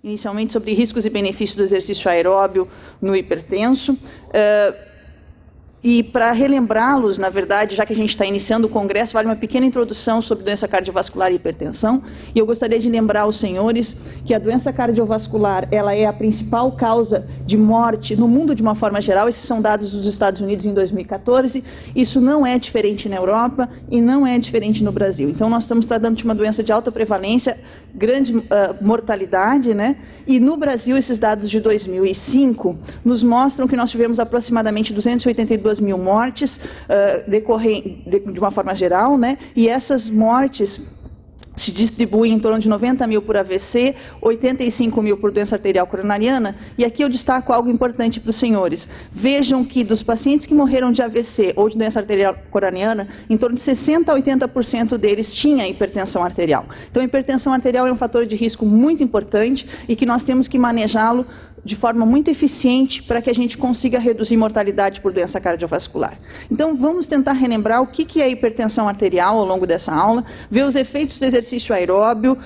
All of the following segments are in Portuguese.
Inicialmente sobre riscos e benefícios do exercício aeróbio no hipertenso. E para relembrá-los, na verdade, já que a gente está iniciando o congresso, vale uma pequena introdução sobre doença cardiovascular e hipertensão. E eu gostaria de lembrar aos senhores que a doença cardiovascular ela é a principal causa de morte no mundo de uma forma geral. Esses são dados dos Estados Unidos em 2014. Isso não é diferente na Europa e não é diferente no Brasil. Então, nós estamos tratando de uma doença de alta prevalência, grande mortalidade, né? E no Brasil, esses dados de 2005 nos mostram que nós tivemos aproximadamente 282 mil mortes de uma forma geral, né? E essas mortes se distribuem em torno de 90 mil por AVC, 85 mil por doença arterial coronariana. E aqui eu destaco algo importante para os senhores. Vejam que dos pacientes que morreram de AVC ou de doença arterial coronariana, em torno de 60% a 80% deles tinha hipertensão arterial. Então, a hipertensão arterial é um fator de risco muito importante e que nós temos que manejá-lo de forma muito eficiente para que a gente consiga reduzir mortalidade por doença cardiovascular. Então, vamos tentar relembrar o que é hipertensão arterial ao longo dessa aula, ver os efeitos do exercício aeróbio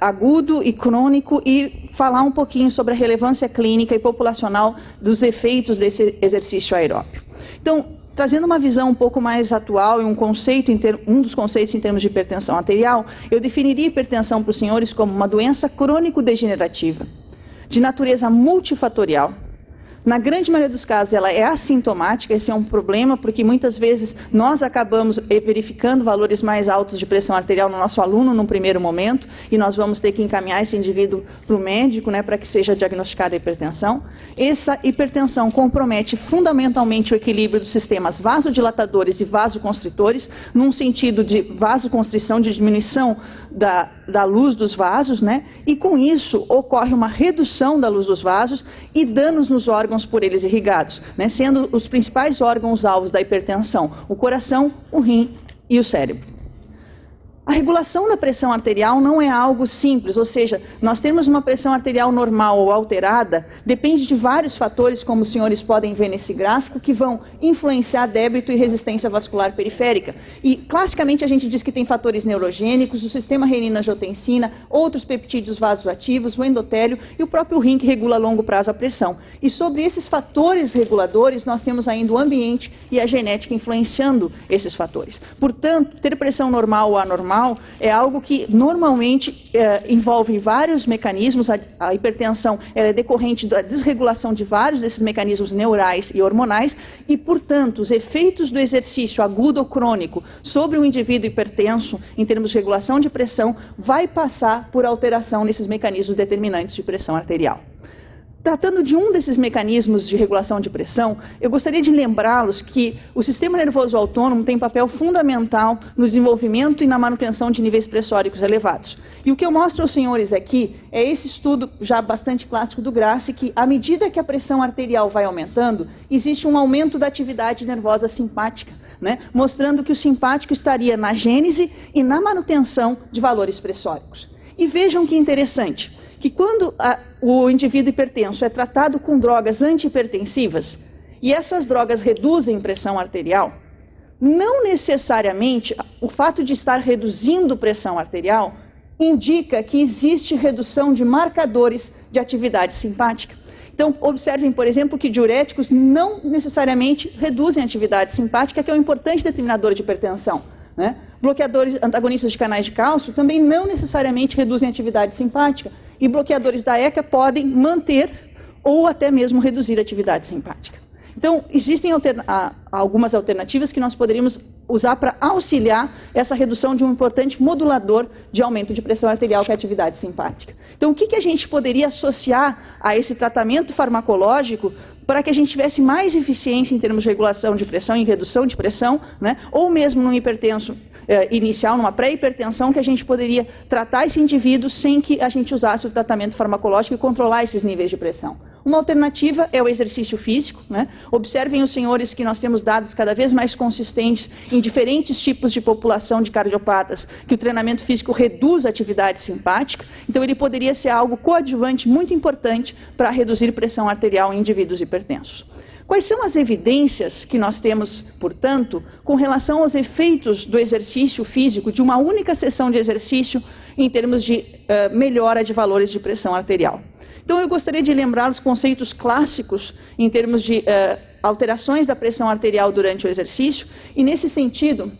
agudo e crônico e falar um pouquinho sobre a relevância clínica e populacional dos efeitos desse exercício aeróbio. Então, trazendo uma visão um pouco mais atual e um dos conceitos em termos de hipertensão arterial, eu definiria hipertensão para os senhores como uma doença crônico-degenerativa, de natureza multifatorial. Na grande maioria dos casos, ela é assintomática. Esse é um problema, porque muitas vezes nós acabamos verificando valores mais altos de pressão arterial no nosso aluno num primeiro momento, e nós vamos ter que encaminhar esse indivíduo para o médico, né, para que seja diagnosticada a hipertensão. Essa hipertensão compromete fundamentalmente o equilíbrio dos sistemas vasodilatadores e vasoconstritores, num sentido de vasoconstrição, de diminuição da luz dos vasos, né? E com isso ocorre uma redução da luz dos vasos e danos nos órgãos por eles irrigados, né? Sendo os principais órgãos alvos da hipertensão o coração, o rim e o cérebro. A regulação da pressão arterial não é algo simples, ou seja, nós temos uma pressão arterial normal ou alterada, depende de vários fatores, como os senhores podem ver nesse gráfico, que vão influenciar débito e resistência vascular periférica. E, classicamente, a gente diz que tem fatores neurogênicos, o sistema renina-angiotensina, outros peptídeos vasoativos, o endotélio e o próprio rim, que regula a longo prazo a pressão. E sobre esses fatores reguladores, nós temos ainda o ambiente e a genética influenciando esses fatores. Portanto, ter pressão normal ou anormal é algo que normalmente envolve vários mecanismos. A hipertensão é decorrente da desregulação de vários desses mecanismos neurais e hormonais e, portanto, os efeitos do exercício agudo ou crônico sobre um indivíduo hipertenso, em termos de regulação de pressão, vai passar por alteração nesses mecanismos determinantes de pressão arterial. Tratando de um desses mecanismos de regulação de pressão, eu gostaria de lembrá-los que o sistema nervoso autônomo tem papel fundamental no desenvolvimento e na manutenção de níveis pressóricos elevados. E o que eu mostro aos senhores aqui é esse estudo já bastante clássico do Grassi, que à medida que a pressão arterial vai aumentando, existe um aumento da atividade nervosa simpática, né? Mostrando que o simpático estaria na gênese e na manutenção de valores pressóricos. E vejam que interessante, que quando o indivíduo hipertenso é tratado com drogas antihipertensivas, e essas drogas reduzem pressão arterial, não necessariamente o fato de estar reduzindo pressão arterial indica que existe redução de marcadores de atividade simpática. Então, observem, por exemplo, que diuréticos não necessariamente reduzem a atividade simpática, que é um importante determinador de hipertensão, né? Bloqueadores antagonistas de canais de cálcio também não necessariamente reduzem a atividade simpática, e bloqueadores da ECA podem manter ou até mesmo reduzir a atividade simpática. Então, existem algumas alternativas que nós poderíamos usar para auxiliar essa redução de um importante modulador de aumento de pressão arterial, que é a atividade simpática. Então, o que a gente poderia associar a esse tratamento farmacológico para que a gente tivesse mais eficiência em termos de regulação de pressão e redução de pressão, né? Ou mesmo num hipertenso inicial, numa pré-hipertensão, que a gente poderia tratar esse indivíduo sem que a gente usasse o tratamento farmacológico e controlar esses níveis de pressão. Uma alternativa é o exercício físico, né? Observem os senhores que nós temos dados cada vez mais consistentes em diferentes tipos de população de cardiopatas, que o treinamento físico reduz a atividade simpática, então ele poderia ser algo coadjuvante muito importante para reduzir pressão arterial em indivíduos hipertensos. Quais são as evidências que nós temos, portanto, com relação aos efeitos do exercício físico, de uma única sessão de exercício, em termos de melhora de valores de pressão arterial. Então, eu gostaria de lembrar os conceitos clássicos em termos de alterações da pressão arterial durante o exercício, e nesse sentido,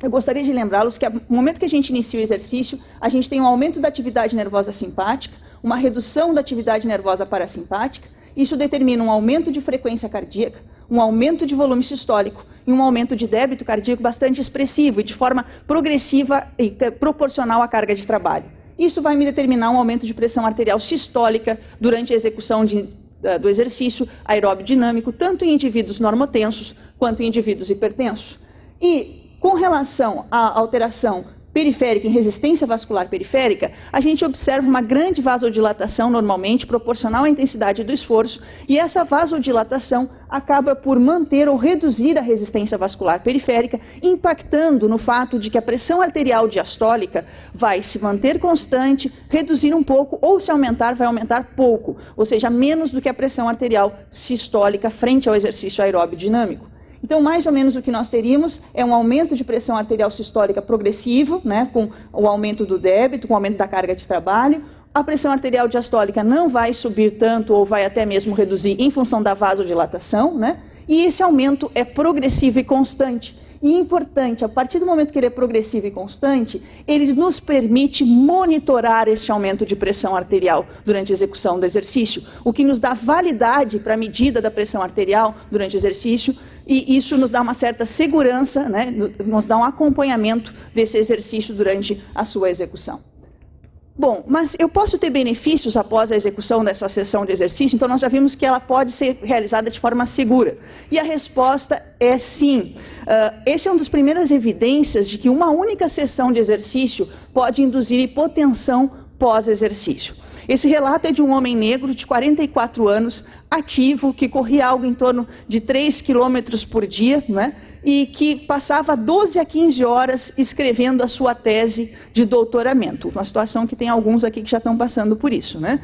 eu gostaria de lembrá-los que no momento que a gente inicia o exercício, a gente tem um aumento da atividade nervosa simpática, uma redução da atividade nervosa parasimpática. Isso determina um aumento de frequência cardíaca, um aumento de volume sistólico e um aumento de débito cardíaco bastante expressivo e de forma progressiva e proporcional à carga de trabalho. Isso vai me determinar um aumento de pressão arterial sistólica durante a execução do exercício aeróbio dinâmico, tanto em indivíduos normotensos quanto em indivíduos hipertensos. E com relação à alteração periférica, em resistência vascular periférica, a gente observa uma grande vasodilatação, normalmente, proporcional à intensidade do esforço, e essa vasodilatação acaba por manter ou reduzir a resistência vascular periférica, impactando no fato de que a pressão arterial diastólica vai se manter constante, reduzir um pouco, ou se aumentar, vai aumentar pouco, ou seja, menos do que a pressão arterial sistólica frente ao exercício aeróbio dinâmico. Então, mais ou menos o que nós teríamos é um aumento de pressão arterial sistólica progressivo, né, com o aumento do débito, com o aumento da carga de trabalho. A pressão arterial diastólica não vai subir tanto ou vai até mesmo reduzir em função da vasodilatação, né? E esse aumento é progressivo e constante. E importante, a partir do momento que ele é progressivo e constante, ele nos permite monitorar esse aumento de pressão arterial durante a execução do exercício, o que nos dá validade para a medida da pressão arterial durante o exercício, e isso nos dá uma certa segurança, né, nos dá um acompanhamento desse exercício durante a sua execução. Bom, mas eu posso ter benefícios após a execução dessa sessão de exercício? Então, nós já vimos que ela pode ser realizada de forma segura. E a resposta é sim. Essa é uma das primeiras evidências de que uma única sessão de exercício pode induzir hipotensão pós-exercício. Esse relato é de um homem negro de 44 anos, ativo, que corria algo em torno de 3 quilômetros por dia, né? E que passava 12 a 15 horas escrevendo a sua tese de doutoramento. Uma situação que tem alguns aqui que já estão passando por isso, né?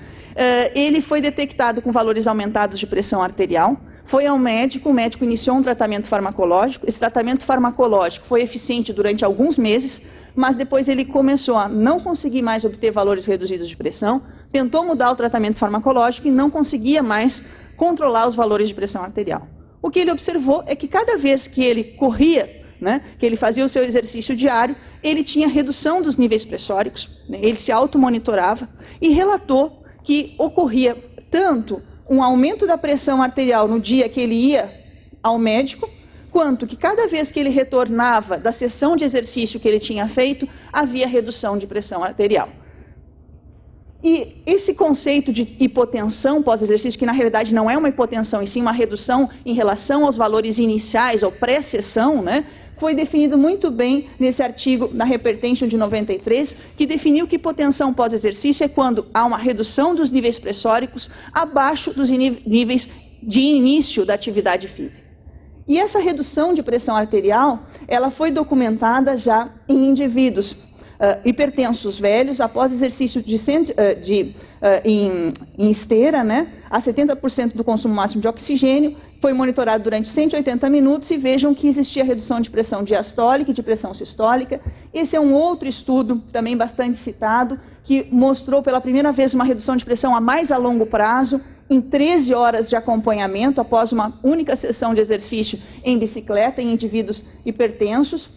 Ele foi detectado com valores aumentados de pressão arterial, foi ao médico, o médico iniciou um tratamento farmacológico. Esse tratamento farmacológico foi eficiente durante alguns meses, mas depois ele começou a não conseguir mais obter valores reduzidos de pressão, tentou mudar o tratamento farmacológico e não conseguia mais controlar os valores de pressão arterial. O que ele observou é que cada vez que ele corria, né, que ele fazia o seu exercício diário, ele tinha redução dos níveis pressóricos, né, ele se automonitorava e relatou que ocorria tanto um aumento da pressão arterial no dia que ele ia ao médico, quanto que cada vez que ele retornava da sessão de exercício que ele tinha feito, havia redução de pressão arterial. E esse conceito de hipotensão pós-exercício, que na realidade não é uma hipotensão, e sim uma redução em relação aos valores iniciais ou pré-sessão, né, foi definido muito bem nesse artigo da Hypertension de 93, que definiu que hipotensão pós-exercício é quando há uma redução dos níveis pressóricos abaixo dos níveis de início da atividade física. E essa redução de pressão arterial, ela foi documentada já em indivíduos hipertensos velhos, após exercício em esteira, né, a 70% do consumo máximo de oxigênio, foi monitorado durante 180 minutos e vejam que existia redução de pressão diastólica e de pressão sistólica. Esse é um outro estudo, também bastante citado, que mostrou pela primeira vez uma redução de pressão a mais a longo prazo, em 13 horas de acompanhamento, após uma única sessão de exercício em bicicleta, em indivíduos hipertensos.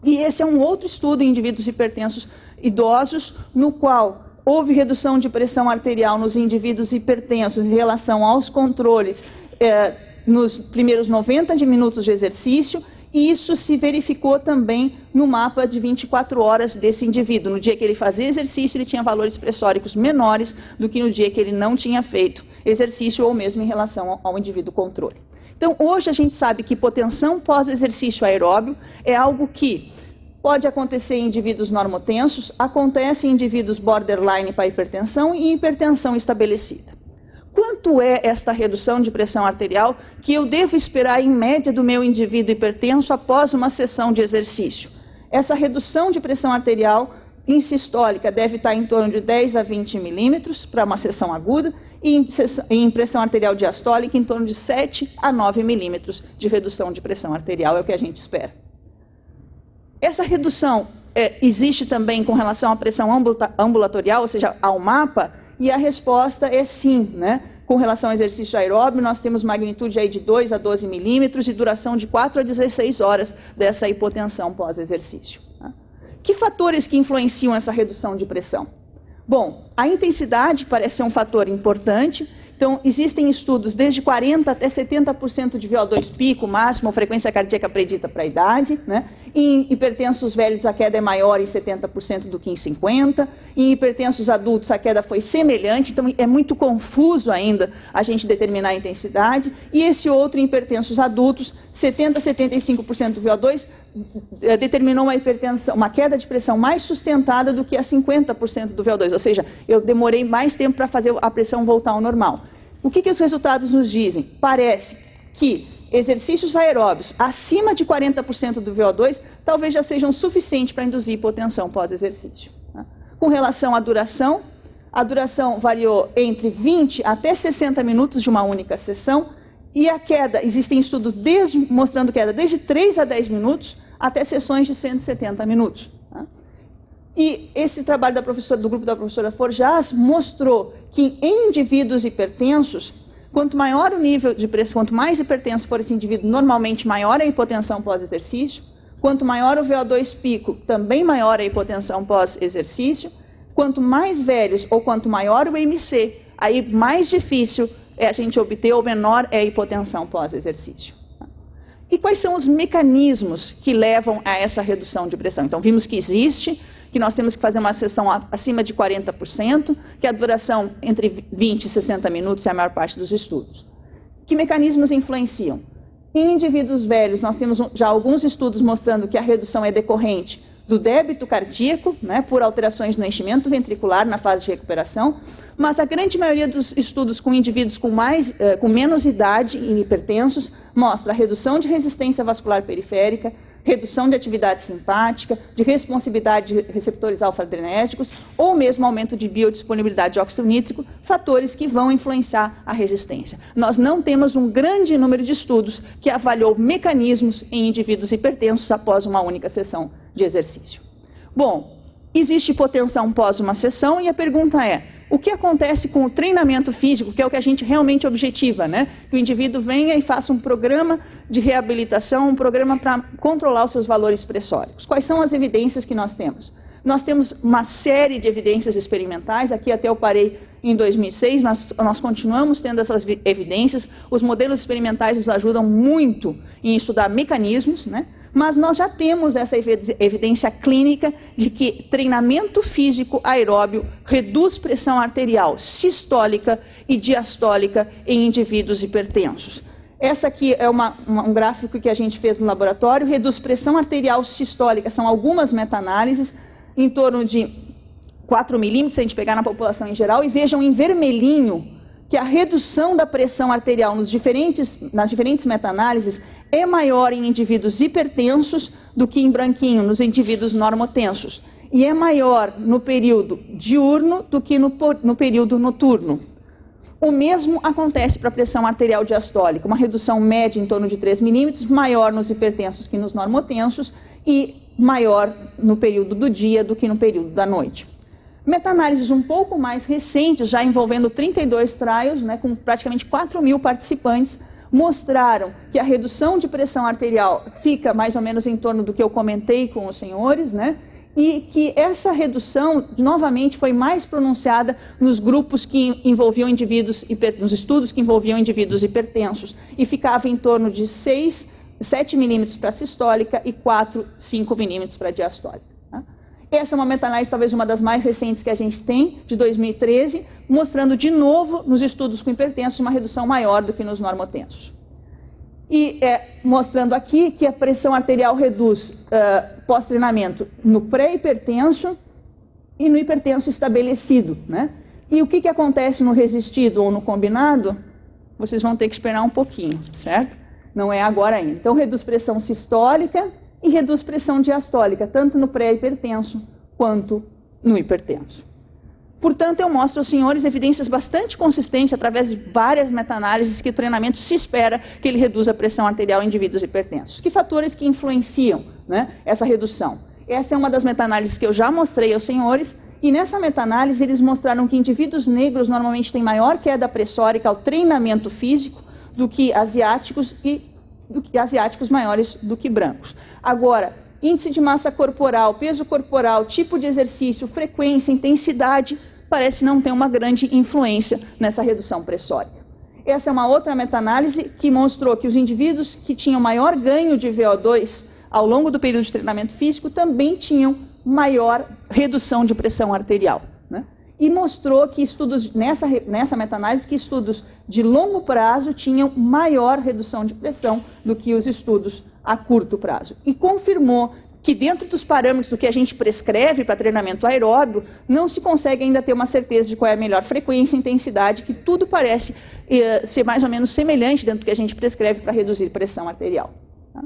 E esse é um outro estudo em indivíduos hipertensos idosos, no qual houve redução de pressão arterial nos indivíduos hipertensos em relação aos controles nos primeiros 90 minutos de exercício, e isso se verificou também no mapa de 24 horas desse indivíduo. No dia que ele fazia exercício, ele tinha valores pressóricos menores do que no dia que ele não tinha feito exercício, ou mesmo em relação ao indivíduo controle. Então, hoje a gente sabe que hipotensão pós-exercício aeróbio é algo que pode acontecer em indivíduos normotensos, acontece em indivíduos borderline para hipertensão e hipertensão estabelecida. Quanto é esta redução de pressão arterial que eu devo esperar em média do meu indivíduo hipertenso após uma sessão de exercício? Essa redução de pressão arterial em sistólica deve estar em torno de 10 a 20 milímetros para uma sessão aguda, e em pressão arterial diastólica em torno de 7 a 9 milímetros de redução de pressão arterial, é o que a gente espera. Essa redução existe também com relação à pressão ambulatorial, ou seja, ao mapa, e a resposta é sim, né? Com relação ao exercício aeróbio, nós temos magnitude aí de 2 a 12 milímetros e duração de 4 a 16 horas dessa hipotensão pós-exercício. Tá? Que fatores que influenciam essa redução de pressão? Bom, a intensidade parece ser um fator importante. Então, existem estudos desde 40% até 70% de VO2 pico máximo, frequência cardíaca predita para a idade. Né? Em hipertensos velhos, a queda é maior em 70% do que em 50%. Em hipertensos adultos, a queda foi semelhante. Então, é muito confuso ainda a gente determinar a intensidade. E esse outro, em hipertensos adultos, 70% a 75% do VO2, determinou uma queda de pressão mais sustentada do que a 50% do VO2. Ou seja, eu demorei mais tempo para fazer a pressão voltar ao normal. O que os resultados nos dizem? Parece que exercícios aeróbios acima de 40% do VO2 talvez já sejam suficientes para induzir hipotensão pós-exercício. Com relação à duração, a duração variou entre 20 até 60 minutos de uma única sessão, e a queda, existem estudos mostrando queda desde 3 a 10 minutos até sessões de 170 minutos. E esse trabalho do grupo da professora Forjas mostrou que em indivíduos hipertensos, quanto maior o nível de pressão, quanto mais hipertenso for esse indivíduo, normalmente maior a hipotensão pós-exercício. Quanto maior o VO2 pico, também maior a hipotensão pós-exercício. Quanto mais velhos ou quanto maior o IMC, aí mais difícil é a gente obter ou menor é a hipotensão pós-exercício. E quais são os mecanismos que levam a essa redução de pressão? Então, vimos que existe, que nós temos que fazer uma sessão acima de 40%, que a duração entre 20 e 60 minutos é a maior parte dos estudos. Que mecanismos influenciam? Em indivíduos velhos, nós temos já alguns estudos mostrando que a redução é decorrente do débito cardíaco, né, por alterações no enchimento ventricular na fase de recuperação, mas a grande maioria dos estudos com indivíduos com menos idade e hipertensos mostra a redução de resistência vascular periférica, redução de atividade simpática, de responsividade de receptores alfa-adrenérgicos ou mesmo aumento de biodisponibilidade de óxido nítrico, fatores que vão influenciar a resistência. Nós não temos um grande número de estudos que avaliou mecanismos em indivíduos hipertensos após uma única sessão de exercício. Bom, existe hipotensão pós uma sessão e a pergunta é: o que acontece com o treinamento físico, que é o que a gente realmente objetiva, né? Que o indivíduo venha e faça um programa de reabilitação, um programa para controlar os seus valores pressóricos. Quais são as evidências que nós temos? Nós temos uma série de evidências experimentais, aqui até eu parei em 2006, mas nós continuamos tendo essas evidências. Os modelos experimentais nos ajudam muito em estudar mecanismos, né? Mas nós já temos essa evidência clínica de que treinamento físico aeróbio reduz pressão arterial sistólica e diastólica em indivíduos hipertensos. Essa aqui é um gráfico que a gente fez no laboratório, reduz pressão arterial sistólica, são algumas meta-análises, em torno de 4 milímetros, se a gente pegar na população em geral, e vejam em vermelhinho que a redução da pressão arterial nas diferentes meta-análises é maior em indivíduos hipertensos do que em branquinho, nos indivíduos normotensos. E é maior no período diurno do que no período noturno. O mesmo acontece para a pressão arterial diastólica, uma redução média em torno de 3 milímetros, maior nos hipertensos que nos normotensos e maior no período do dia do que no período da noite. Meta-análises um pouco mais recentes, já envolvendo 32 trials, né, com praticamente 4.000 participantes, mostraram que a redução de pressão arterial fica mais ou menos em torno do que eu comentei com os senhores, né, e que essa redução, novamente, foi mais pronunciada nos grupos que envolviam indivíduos, nos estudos que envolviam indivíduos hipertensos, e ficava em torno de 7 milímetros para sistólica e 5 milímetros para diastólica. Essa é uma meta-análise, talvez uma das mais recentes que a gente tem, de 2013, mostrando de novo, nos estudos com hipertensos, uma redução maior do que nos normotensos. E mostrando aqui que a pressão arterial reduz pós-treinamento no pré-hipertenso e no hipertenso estabelecido, né? E o que acontece no resistido ou no combinado? Vocês vão ter que esperar um pouquinho, certo? Não é agora ainda. Então, reduz pressão sistólica e reduz pressão diastólica, tanto no pré-hipertenso quanto no hipertenso. Portanto, eu mostro aos senhores evidências bastante consistentes, através de várias meta-análises, que o treinamento se espera que ele reduza a pressão arterial em indivíduos hipertensos. Que fatores que influenciam, né, essa redução? Essa é uma das meta-análises que eu já mostrei aos senhores, e nessa meta-análise eles mostraram que indivíduos negros normalmente têm maior queda pressórica ao treinamento físico do que asiáticos maiores do que brancos. Agora, índice de massa corporal, peso corporal, tipo de exercício, frequência, intensidade, parece não ter uma grande influência nessa redução pressórica. Essa é uma outra meta-análise que mostrou que os indivíduos que tinham maior ganho de VO2 ao longo do período de treinamento físico também tinham maior redução de pressão arterial, né? E mostrou que estudos, nessa meta-análise, que estudos de longo prazo tinham maior redução de pressão do que os estudos a curto prazo. E confirmou que dentro dos parâmetros do que a gente prescreve para treinamento aeróbio, não se consegue ainda ter uma certeza de qual é a melhor frequência e intensidade, que tudo parece ser mais ou menos semelhante dentro do que a gente prescreve para reduzir pressão arterial. Tá?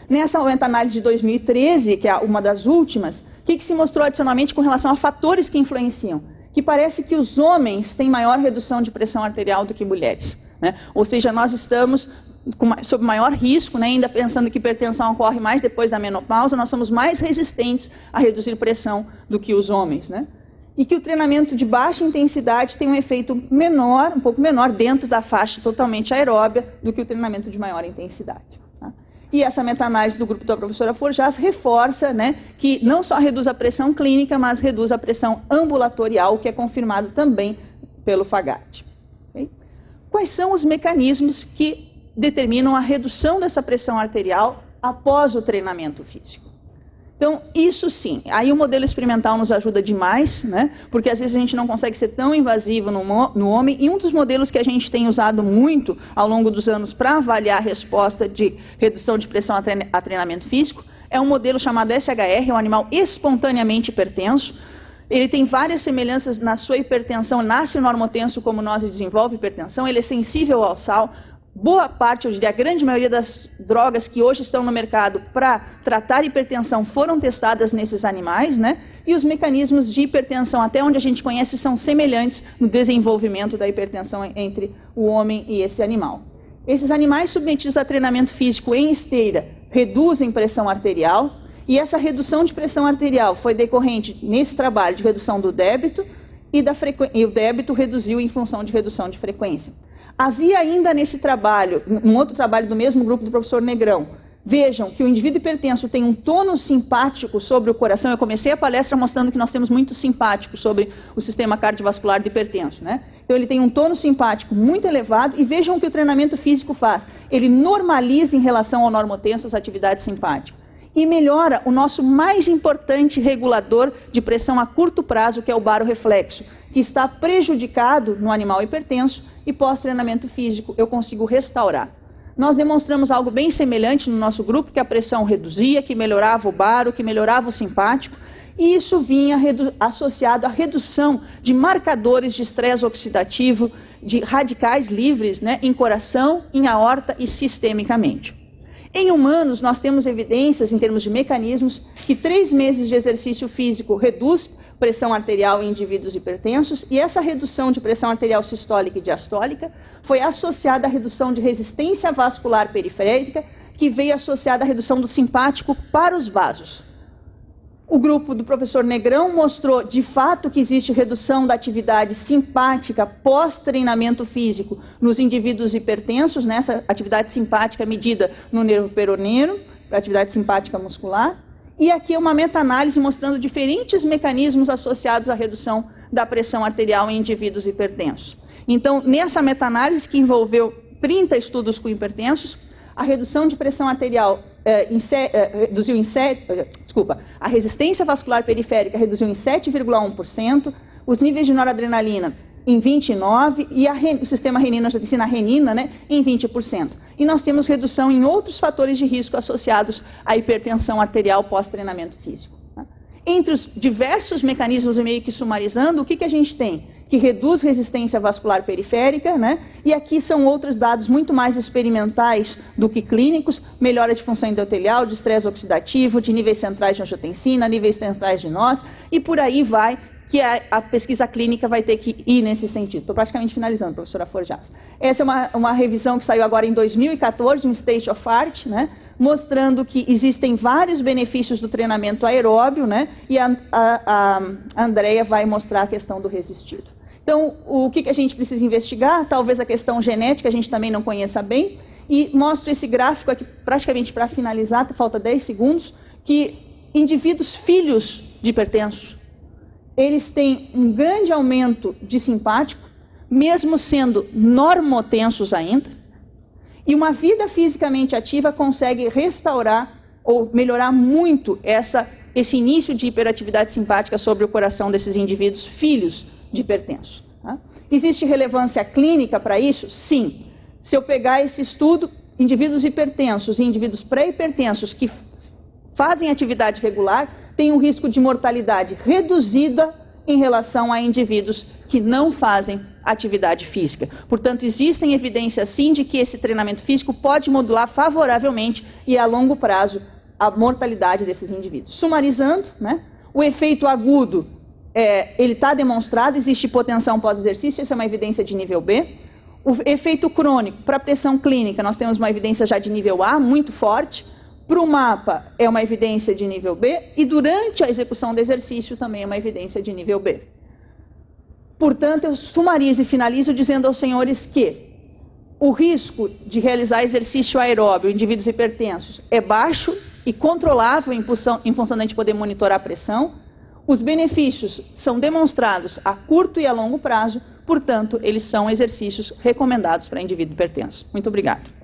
Nessa meta-análise de 2013, que é uma das últimas, o que se mostrou adicionalmente com relação a fatores que influenciam? Que parece que os homens têm maior redução de pressão arterial do que mulheres, né? Ou seja, nós estamos sob maior risco, né? Ainda pensando que hipertensão ocorre mais depois da menopausa, nós somos mais resistentes a reduzir pressão do que os homens, né? E que o treinamento de baixa intensidade tem um efeito menor, um pouco menor, dentro da faixa totalmente aeróbia do que o treinamento de maior intensidade. Tá? E essa meta-análise do grupo da professora Forjas reforça, né, que não só reduz a pressão clínica, mas reduz a pressão ambulatorial, que é confirmado também pelo FAGAT. Okay? Quais são os mecanismos que determinam a redução dessa pressão arterial após o treinamento físico? Então, isso sim, aí o modelo experimental nos ajuda demais, né? Porque às vezes a gente não consegue ser tão invasivo no homem, e um dos modelos que a gente tem usado muito ao longo dos anos para avaliar a resposta de redução de pressão a treinamento físico é um modelo chamado SHR, é um animal espontaneamente hipertenso. Ele tem várias semelhanças na sua hipertensão, nasce normotenso como nós e desenvolve hipertensão, ele é sensível ao sal. Boa parte, eu diria, a grande maioria das drogas que hoje estão no mercado para tratar hipertensão foram testadas nesses animais, né? E os mecanismos de hipertensão, até onde a gente conhece, são semelhantes no desenvolvimento da hipertensão entre o homem e esse animal. Esses animais submetidos a treinamento físico em esteira reduzem pressão arterial, e essa redução de pressão arterial foi decorrente, nesse trabalho, de redução do débito, e o débito reduziu em função de redução de frequência. Havia ainda nesse trabalho, um outro trabalho do mesmo grupo do professor Negrão, vejam que o indivíduo hipertenso tem um tônus simpático sobre o coração. Eu comecei a palestra mostrando que nós temos muito simpático sobre o sistema cardiovascular do hipertenso, né? Então ele tem um tônus simpático muito elevado, e vejam o que o treinamento físico faz. Ele normaliza em relação ao normotenso as atividades simpáticas e melhora o nosso mais importante regulador de pressão a curto prazo, que é o barorreflexo, que está prejudicado no animal hipertenso, e pós-treinamento físico eu consigo restaurar. Nós demonstramos algo bem semelhante no nosso grupo, que a pressão reduzia, que melhorava o baro, que melhorava o simpático, e isso vinha associado à redução de marcadores de estresse oxidativo, de radicais livres, né, em coração, em aorta e sistemicamente. Em humanos, nós temos evidências, em termos de mecanismos, que 3 meses de exercício físico reduz pressão arterial em indivíduos hipertensos, e essa redução de pressão arterial sistólica e diastólica foi associada à redução de resistência vascular periférica, que veio associada à redução do simpático para os vasos. O grupo do professor Negrão mostrou, de fato, que existe redução da atividade simpática pós-treinamento físico nos indivíduos hipertensos, nessa atividade simpática medida no nervo peroneo, para atividade simpática muscular. E aqui é uma meta-análise mostrando diferentes mecanismos associados à redução da pressão arterial em indivíduos hipertensos. Então, nessa meta-análise, que envolveu 30 estudos com hipertensos, a redução de pressão arterial a resistência vascular periférica reduziu em 7,1%, os níveis de noradrenalina em 29% e o sistema renina-angiotensina, a renina, né, em 20%. E nós temos redução em outros fatores de risco associados à hipertensão arterial pós-treinamento físico. Tá? Entre os diversos mecanismos, meio que sumarizando, o que a gente tem? Que reduz resistência vascular periférica, né? E aqui são outros dados muito mais experimentais do que clínicos, melhora de função endotelial, de estresse oxidativo, de níveis centrais de angiotensina, níveis centrais de NOS, e por aí vai, que a pesquisa clínica vai ter que ir nesse sentido. Estou praticamente finalizando, professora Forjas. Essa é uma revisão que saiu agora em 2014, um State of Art, né, mostrando que existem vários benefícios do treinamento aeróbio, né, e a Andrea vai mostrar a questão do resistido. Então, o que a gente precisa investigar? Talvez a questão genética a gente também não conheça bem, e mostro esse gráfico aqui praticamente para finalizar, falta 10 segundos, que indivíduos filhos de hipertensos, eles têm um grande aumento de simpático, mesmo sendo normotensos ainda, e uma vida fisicamente ativa consegue restaurar ou melhorar muito esse início de hiperatividade simpática sobre o coração desses indivíduos filhos de hipertensos. Tá? Existe relevância clínica para isso? Sim. Se eu pegar esse estudo, indivíduos hipertensos e indivíduos pré-hipertensos que fazem atividade regular têm um risco de mortalidade reduzida em relação a indivíduos que não fazem atividade física. Portanto, existem evidências sim de que esse treinamento físico pode modular favoravelmente e a longo prazo a mortalidade desses indivíduos. Sumarizando, né, o efeito agudo, ele está demonstrado, existe hipotensão pós-exercício, isso é uma evidência de nível B. O efeito crônico, para pressão clínica, nós temos uma evidência já de nível A, muito forte. Para o mapa, é uma evidência de nível B, e durante a execução do exercício também é uma evidência de nível B. Portanto, eu sumarizo e finalizo dizendo aos senhores que o risco de realizar exercício aeróbio em indivíduos hipertensos é baixo e controlável em função da gente poder monitorar a pressão. Os benefícios são demonstrados a curto e a longo prazo, portanto, eles são exercícios recomendados para indivíduo hipertenso. Muito obrigado.